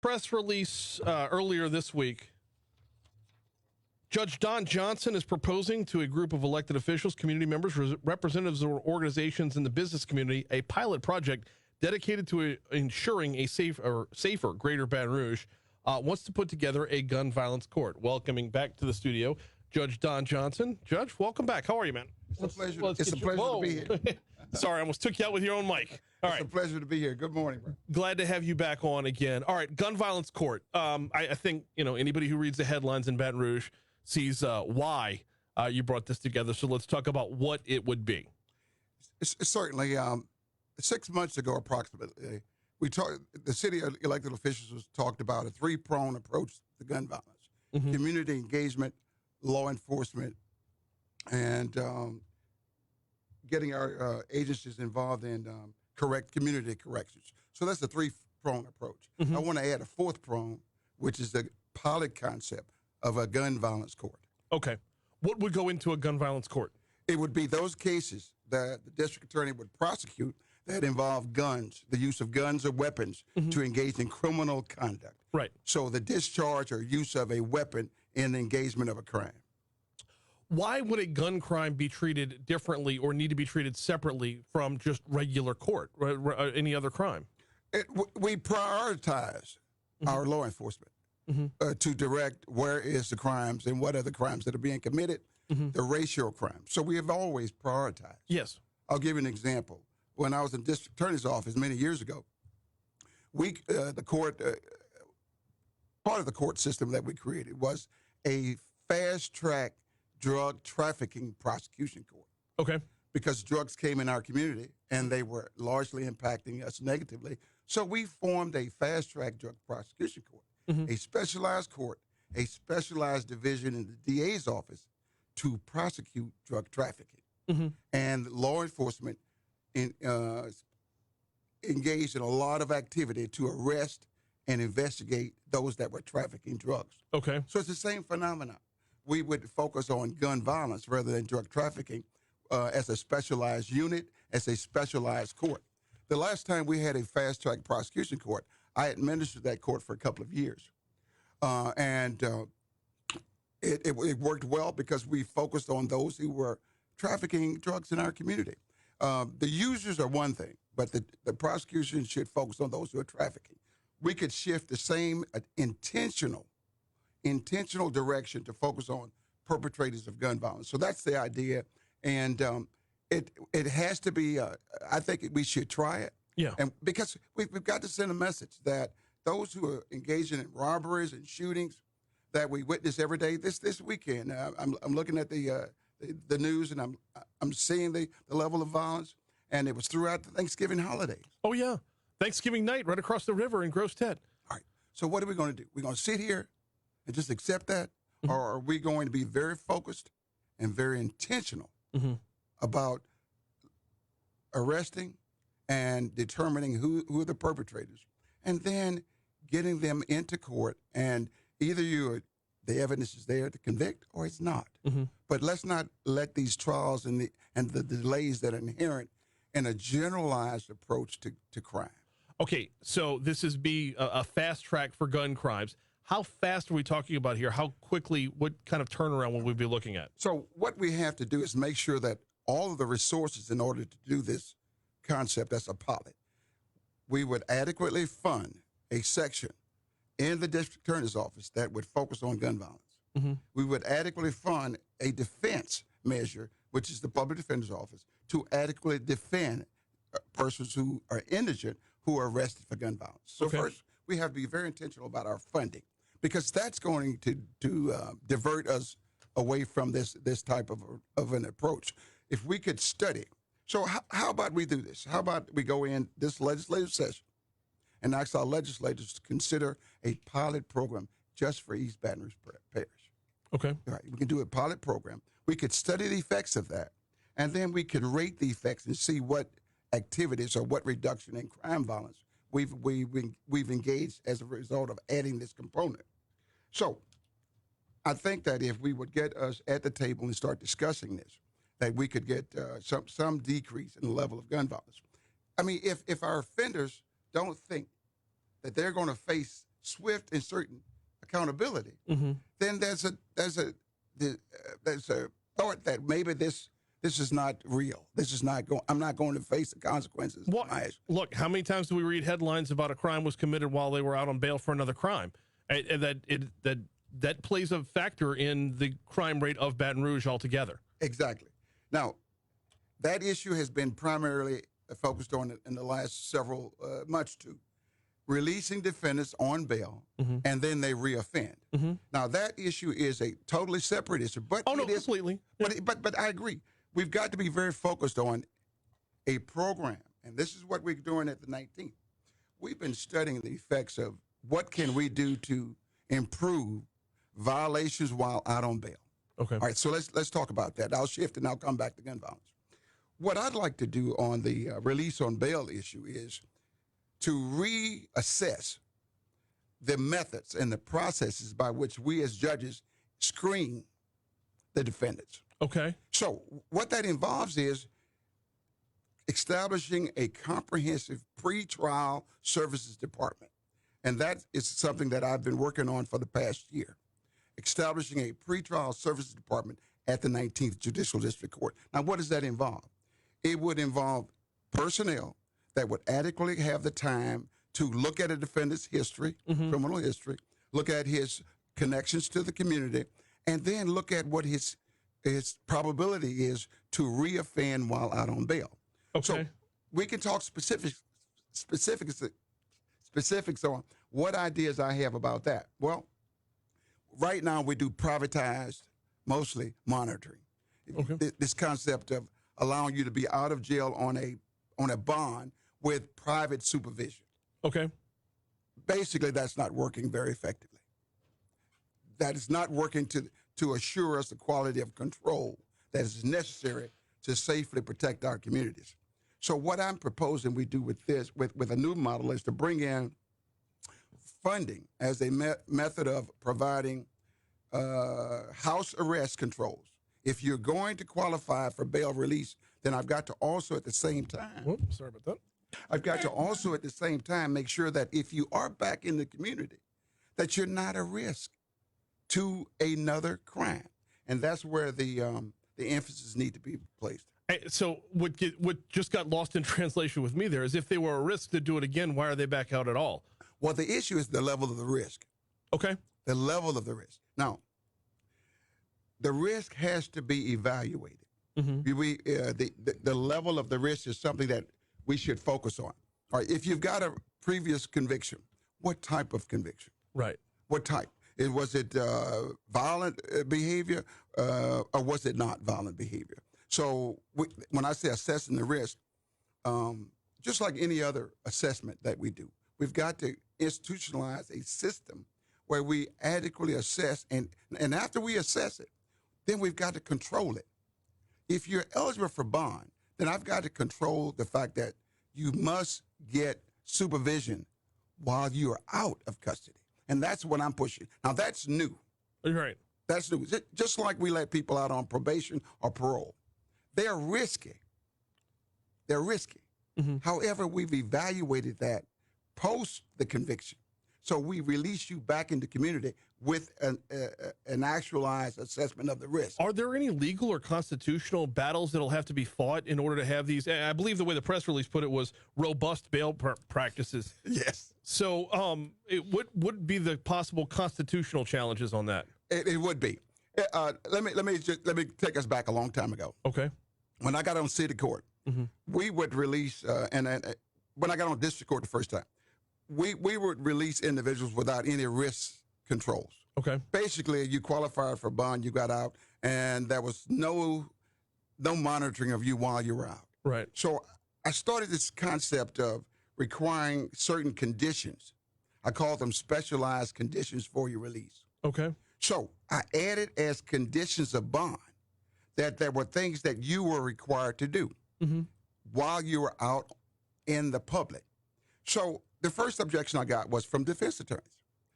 Press release earlier this week. Judge Don Johnson is proposing to a group of elected officials, community members, representatives of organizations in the business community, a pilot project dedicated to ensuring a safer Greater Baton Rouge. Wants to put together a gun violence court. Welcoming back to the studio, Judge Don Johnson. Judge, welcome back. How are you, man? It's a pleasure to be here. Sorry, I almost took you out with your own mic. All right. It's a pleasure to be here. Good morning, bro. Glad to have you back on again. All right, gun violence court. I think, anybody who reads the headlines in Baton Rouge sees why you brought this together. So let's talk about what it would be. It's certainly 6 months ago, approximately, the city elected officials talked about a three-pronged approach to gun violence: community engagement, law enforcement, and getting our agencies involved in community corrections. So that's the three-pronged approach. I want to add a fourth prong, which is the pilot concept of a gun violence court. Okay. What would go into a gun violence court? It would be those cases that the district attorney would prosecute that involve guns, the use of guns or weapons to engage in criminal conduct. Right. So the discharge or use of a weapon in the engagement of a crime. Why would a gun crime be treated differently or need to be treated separately from just regular court or any other crime? We prioritize our law enforcement to direct where is the crimes and what are the crimes that are being committed, the racial crimes. So we have always prioritized. Yes. I'll give you an example. When I was in district attorney's office many years ago, the court, part of the court system that we created was a fast-track drug trafficking prosecution court. Okay. Because drugs came in our community and they were largely impacting us negatively. So we formed a fast-track drug prosecution court, a specialized court, a specialized division in the DA's office to prosecute drug trafficking. And law enforcement engaged in a lot of activity to arrest and investigate those that were trafficking drugs. Okay. So it's the same phenomenon. We would focus on gun violence rather than drug trafficking as a specialized unit, as a specialized court. The last time we had a fast-track prosecution court, I administered that court for a couple of years. It worked well because we focused on those who were trafficking drugs in our community. The users are one thing, but the prosecution should focus on those who are trafficking. We could shift the same intentional direction to focus on perpetrators of gun violence. So that's the idea, and it has to be. I think we should try it. Yeah. And because we've got to send a message that those who are engaging in robberies and shootings that we witness every day. This weekend, I'm looking at the news and I'm seeing the level of violence, and it was throughout the Thanksgiving holidays. Oh yeah, Thanksgiving night right across the river in Gross Ted. All right. So what are we going to do? We're going to sit here and just accept that, or are we going to be very focused and very intentional about arresting and determining who are the perpetrators, and then getting them into court, and either the evidence is there to convict or it's not. But let's not let these trials and the delays that are inherent in a generalized approach to crime. Okay, so this is a fast track for gun crimes. How fast are we talking about here? How quickly, what kind of turnaround will we be looking at? So what we have to do is make sure that all of the resources in order to do this concept as a pilot, we would adequately fund a section in the district attorney's office that would focus on gun violence. We would adequately fund a defense measure, which is the public defender's office, to adequately defend persons who are indigent who are arrested for gun violence. So first, we have to be very intentional about our funding, because that's going to divert us away from this type of an approach. If we could study. So how about we do this? How about we go in this legislative session and ask our legislators to consider a pilot program just for East Baton Rouge Parish? Okay. All right. We can do a pilot program. We could study the effects of that, and then we could rate the effects and see what activities or what reduction in crime violence we've engaged as a result of adding this component. So I think that if we would get us at the table and start discussing this, that we could get some decrease in the level of gun violence. I mean, if our offenders don't think that they're going to face swift and certain accountability, then there's a thought that maybe this is not real. This is not going. I'm not going to face the consequences. Well, look, how many times do we read headlines about a crime was committed while they were out on bail for another crime, and that plays a factor in the crime rate of Baton Rouge altogether. Exactly. Now, that issue has been primarily focused on in the last several months too. Releasing defendants on bail, and then they reoffend. Now, that issue is a totally separate issue, but completely. But I agree. We've got to be very focused on a program, and this is what we're doing at the 19th. We've been studying the effects of what can we do to improve violations while out on bail. Okay. All right, so let's talk about that. I'll shift and I'll come back to gun violence. What I'd like to do on the release on bail issue is to reassess the methods and the processes by which we as judges screen the defendants. Okay. So what that involves is establishing a comprehensive pretrial services department. And that is something that I've been working on for the past year, establishing a pretrial services department at the 19th Judicial District Court. Now, what does that involve? It would involve personnel that would adequately have the time to look at a defendant's history, criminal history, look at his connections to the community, and then look at what his probability is to reoffend while out on bail. Okay. So we can talk specifics on what ideas I have about that. Well, right now we do privatized, mostly monitoring. Okay. This concept of allowing you to be out of jail on a bond with private supervision. Okay. Basically, that's not working very effectively. That is not working to assure us the quality of control that is necessary to safely protect our communities. So what I'm proposing we do with this, with a new model, is to bring in funding as a method of providing house arrest controls. If you're going to qualify for bail release, then I've got to also at the same time, Whoops, sorry about that. I've got to also at the same time make sure that if you are back in the community, that you're not a risk to another crime. And that's where the emphasis need to be placed. So what just got lost in translation with me there is if they were a risk to do it again, why are they back out at all? Well, the issue is the level of the risk. Okay. The level of the risk. Now, the risk has to be evaluated. The level of the risk is something that we should focus on. All right, if you've got a previous conviction, what type of conviction? Right. What type? Was it violent behavior or was it not violent behavior? So when I say assessing the risk, just like any other assessment that we do, we've got to institutionalize a system where we adequately assess, and after we assess it, then we've got to control it. If you're eligible for bond, then I've got to control the fact that you must get supervision while you are out of custody. And that's what I'm pushing. Now, that's new. Right. That's new. Just like we let people out on probation or parole. They're risky. They're risky. However, we've evaluated that post the conviction. So we release you back into community with an actualized assessment of the risk. Are there any legal or constitutional battles that'll have to be fought in order to have these? I believe the way the press release put it was robust bail practices. Yes. So what would be the possible constitutional challenges on that? It would be. Let me take us back a long time ago. Okay. When I got on city court, we would release, and when I got on district court the first time, we would release individuals without any risk controls. Okay. Basically, you qualified for bond, you got out, and there was no monitoring of you while you were out. Right. So I started this concept of requiring certain conditions. I call them specialized conditions for your release. Okay. So I added as conditions of bond that there were things that you were required to do while you were out in the public. So the first objection I got was from defense attorneys.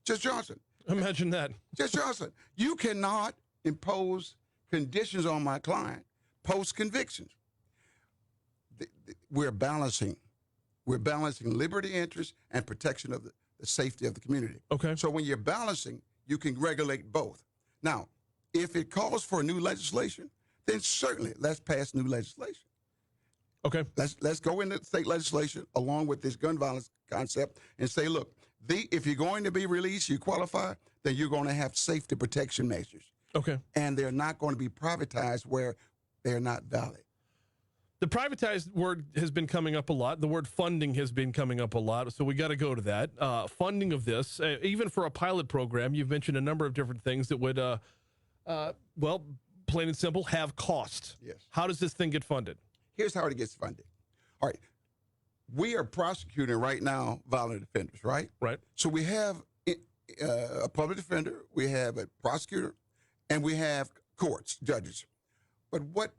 Judge Johnson. Imagine that. Judge Johnson, you cannot impose conditions on my client post-convictions. We're balancing liberty interests and protection of the safety of the community. Okay. So when you're balancing, you can regulate both. Now, if it calls for new legislation, then certainly let's pass new legislation. Okay. Let's go into state legislation along with this gun violence concept and say, look, if you're going to be released, you qualify, then you're going to have safety protection measures. Okay. And they're not going to be privatized where they're not valid. The privatized word has been coming up a lot. The word funding has been coming up a lot. So we got to go to that. Funding of this, even for a pilot program, you've mentioned a number of different things that would, well, plain and simple, have cost. Yes. How does this thing get funded? Here's how it gets funded. All right. We are prosecuting right now violent offenders, right? Right. So we have a public defender, we have a prosecutor, and we have courts, judges. But what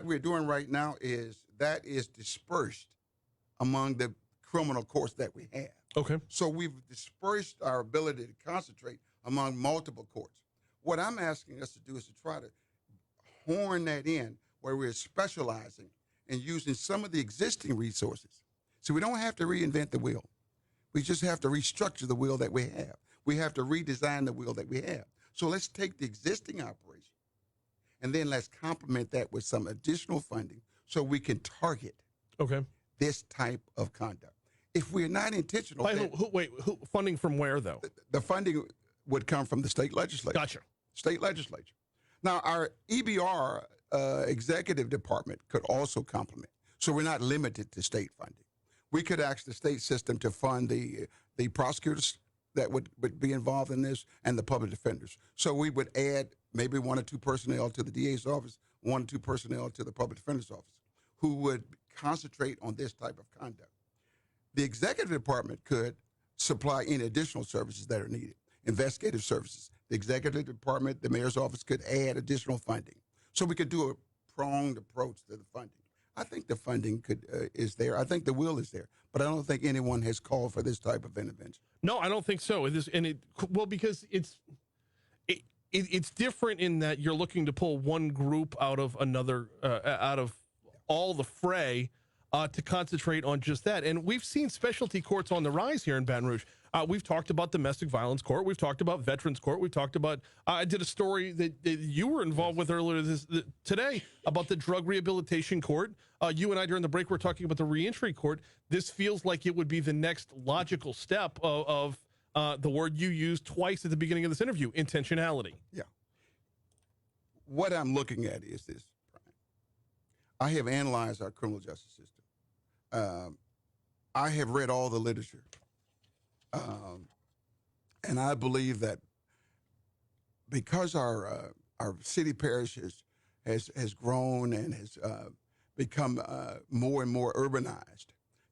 we're doing right now is that is dispersed among the criminal courts that we have. Okay. So we've dispersed our ability to concentrate among multiple courts. What I'm asking us to do is to try to horn that in where we're specializing and using some of the existing resources. So we don't have to reinvent the wheel. We just have to restructure the wheel that we have. We have to redesign the wheel that we have. So let's take the existing operation and then let's complement that with some additional funding so we can target this type of conduct. If we're not intentional, funding from where though? The funding would come from the state legislature. Gotcha. State legislature. Now our EBR executive department could also complement. So we're not limited to state funding. We could ask the state system to fund the prosecutors that would be involved in this and the public defenders. So we would add maybe 1 or 2 personnel to the DA's office, 1 or 2 personnel to the public defender's office who would concentrate on this type of conduct. The executive department could supply any additional services that are needed, investigative services. The executive department, the mayor's office could add additional funding. So we could do a pronged approach to the funding. I think the funding is there. I think the will is there, but I don't think anyone has called for this type of intervention. No, I don't think so. Because it's different in that you're looking to pull one group out of another, out of all the fray, to concentrate on just that. And we've seen specialty courts on the rise here in Baton Rouge. We've talked about domestic violence court. We've talked about veterans court. We've talked about, I did a story that you were involved with earlier today about the drug rehabilitation court. You and I during the break were talking about the reentry court. This feels like it would be the next logical step of the word you used twice at the beginning of this interview, intentionality. Yeah. What I'm looking at is this, Brian. I have analyzed our criminal justice system. I have read all the literature. And I believe that because our city parish has grown and has become more and more urbanized,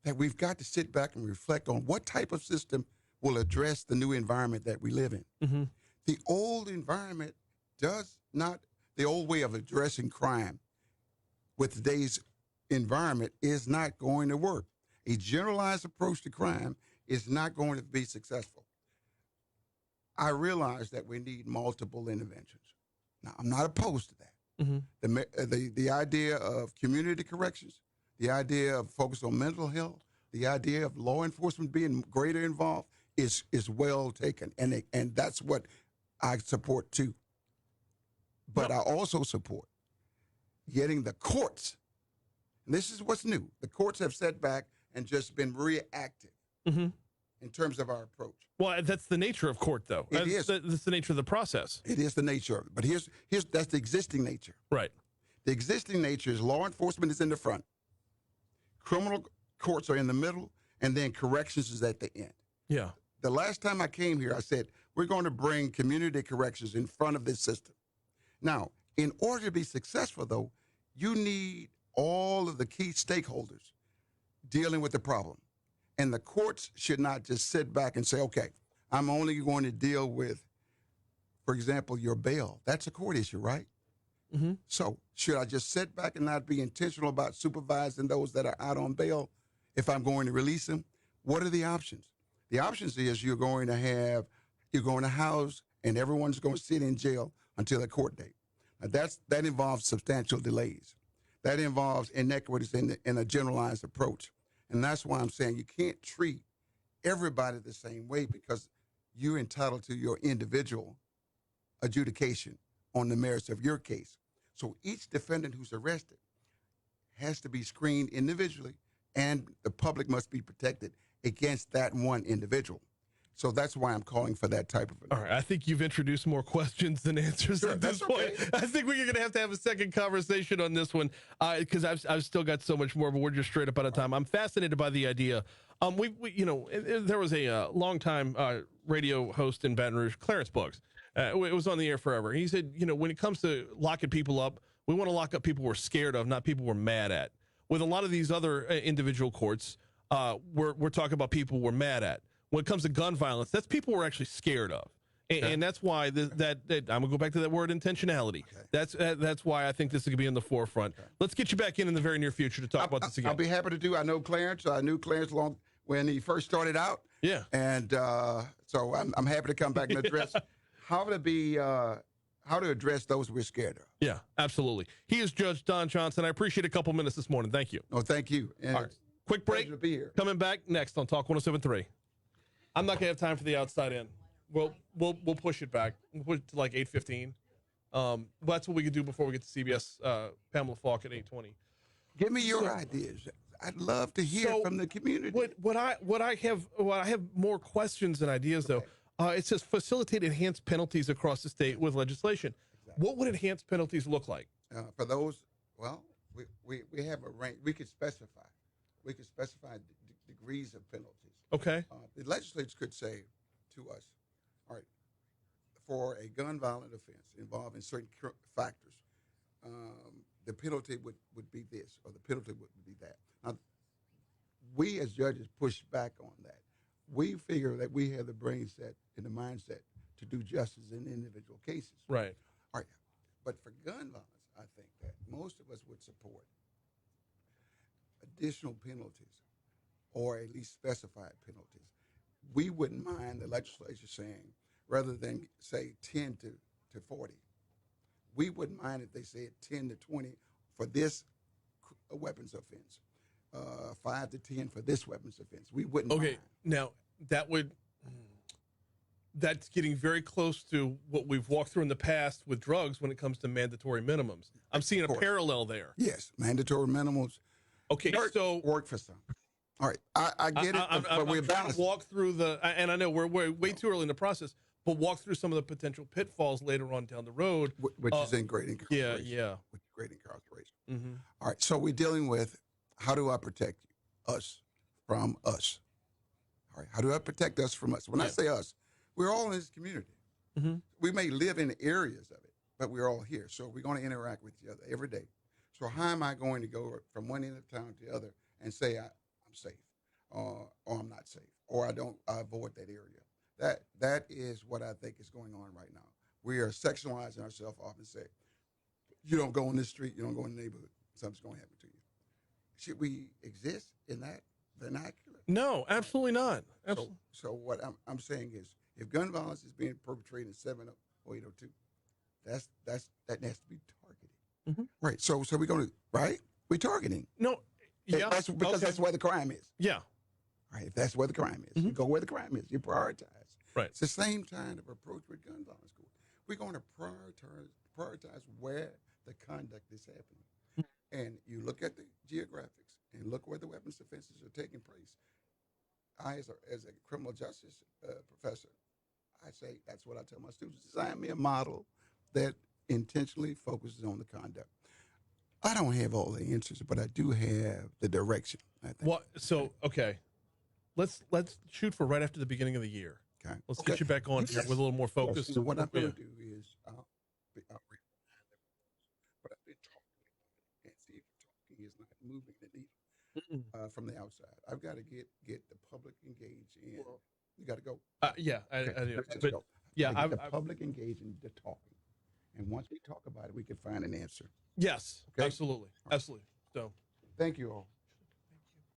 that we've got to sit back and reflect on what type of system will address the new environment that we live in. Mm-hmm. The old environment the old way of addressing crime with today's environment is not going to work. A generalized approach to crime is not going to be successful. I realize that we need multiple interventions. Now, I'm not opposed to that. Mm-hmm. The idea of community corrections, the idea of focus on mental health, the idea of law enforcement being greater involved is well taken, and that's what I support too. But I also support getting the courts, and this is what's new. The courts have sat back and just been reactive. Mm-hmm. In terms of our approach. Well, that's the nature of court, though. That's the nature of the process. It is the nature of it. But that's the existing nature. Right. The existing nature is law enforcement is in the front, criminal courts are in the middle, and then corrections is at the end. Yeah. The last time I came here, I said, we're going to bring community corrections in front of this system. Now, in order to be successful, though, you need all of the key stakeholders dealing with the problem. And the courts should not just sit back and say, okay, I'm only going to deal with, for example, your bail. That's a court issue, right? Mm-hmm. So should I just sit back and not be intentional about supervising those that are out on bail if I'm going to release them? What are the options? The options is you're going to house, and everyone's going to sit in jail until the court date. Now that involves substantial delays. That involves inequities in a generalized approach. And that's why I'm saying you can't treat everybody the same way because you're entitled to your individual adjudication on the merits of your case. So each defendant who's arrested has to be screened individually, and the public must be protected against that one individual. So that's why I'm calling for that type of. All right, I think you've introduced more questions than answers at this point. Okay. I think we're going to have a second conversation on this one because I've still got so much more, but we're just straight up out of time. I'm fascinated by the idea. We there was a longtime radio host in Baton Rouge, Clarence Buggs. It was on the air forever. He said, when it comes to locking people up, we want to lock up people we're scared of, not people we're mad at. With a lot of these other individual courts, we're talking about people we're mad at. When it comes to gun violence, that's people we're actually scared of. And that's why I'm going to go back to that word intentionality. Okay. That's why I think this is going to be in the forefront. Okay. Let's get you back in the very near future to talk about this again. I'll be happy to do. I know Clarence. I knew Clarence long when he first started out. Yeah. And so I'm happy to come back and address how to address those we're scared of. Yeah, absolutely. He is Judge Don Johnson. I appreciate a couple minutes this morning. Thank you. Oh, thank you. And all right. Quick break. To be here. Coming back next on Talk 107.3. I'm not gonna have time for the outside in. We'll push it back. We'll push it to like 8:15. That's what we could do before we get to CBS. Pamela Falk at 8:20. Give me your ideas. I'd love to hear from the community. What I have more questions than ideas though. It says facilitate enhanced penalties across the state with legislation. Exactly. What would enhanced penalties look like? For those, well, we have a range. We could specify. We could specify degrees of penalties. Okay. The legislature could say to us, all right, for a gun violent offense involving certain factors, the penalty would be this, or the penalty would be that. Now, we as judges push back on that. We figure that we have the brain set and the mindset to do justice in individual cases. Right. All right. But for gun violence, I think that most of us would support additional penalties or at least specified penalties. We wouldn't mind the legislature saying, rather than say 10 to 40, we wouldn't mind if they said 10 to 20 for this weapons offense, 5 to 10 for this weapons offense. We wouldn't mind. Now that's getting very close to what we've walked through in the past with drugs when it comes to mandatory minimums. I'm seeing a parallel there. Yes, mandatory minimums. Okay, so work for some. All right, I get it, but we're balanced. Walk through and I know we're way too early in the process, but walk through some of the potential pitfalls later on down the road. Which is in great incarceration. Yeah. Which is great incarceration. Mm-hmm. All right, so we're dealing with how do I protect us from us? All right, how do I protect us from us? When I say us, we're all in this community. Mm-hmm. We may live in areas of it, but we're all here. So we're going to interact with each other every day. So how am I going to go from one end of town to the other and say I'm safe, or I'm not safe, or I avoid that area? That is what I think is going on right now. We are sectionalizing ourselves off and say, you don't go on this street, you don't go in the neighborhood, something's going to happen to you. Should we exist in that vernacular? No, absolutely not. So what I'm saying is, if gun violence is being perpetrated in 70802, that has to be targeted. Mm-hmm. Right. So we're going to, right? We're targeting. No. Yeah. Because that's where the crime is. Yeah. Right. If that's where the crime is, you go where the crime is. You prioritize. Right. It's the same kind of approach with gun violence. We're going to prioritize where the conduct is happening. And you look at the geographics and look where the weapons offenses are taking place. I, as a criminal justice professor, I say, that's what I tell my students, design me a model that intentionally focuses on the conduct. I don't have all the answers, but I do have the direction, I think. What? So, okay. Let's shoot for right after the beginning of the year. Okay. Let's get you back on here with a little more focus. So what I'm going to do is, I'll but I've been talking and see if talking is not moving the needle from the outside. I've got to get the public engaged in. You got to go. Yeah, I do. But go. Yeah, the public engaged in the talking, and once we talk about it, we can find an answer. Yes, okay? absolutely, absolutely. So, thank you all.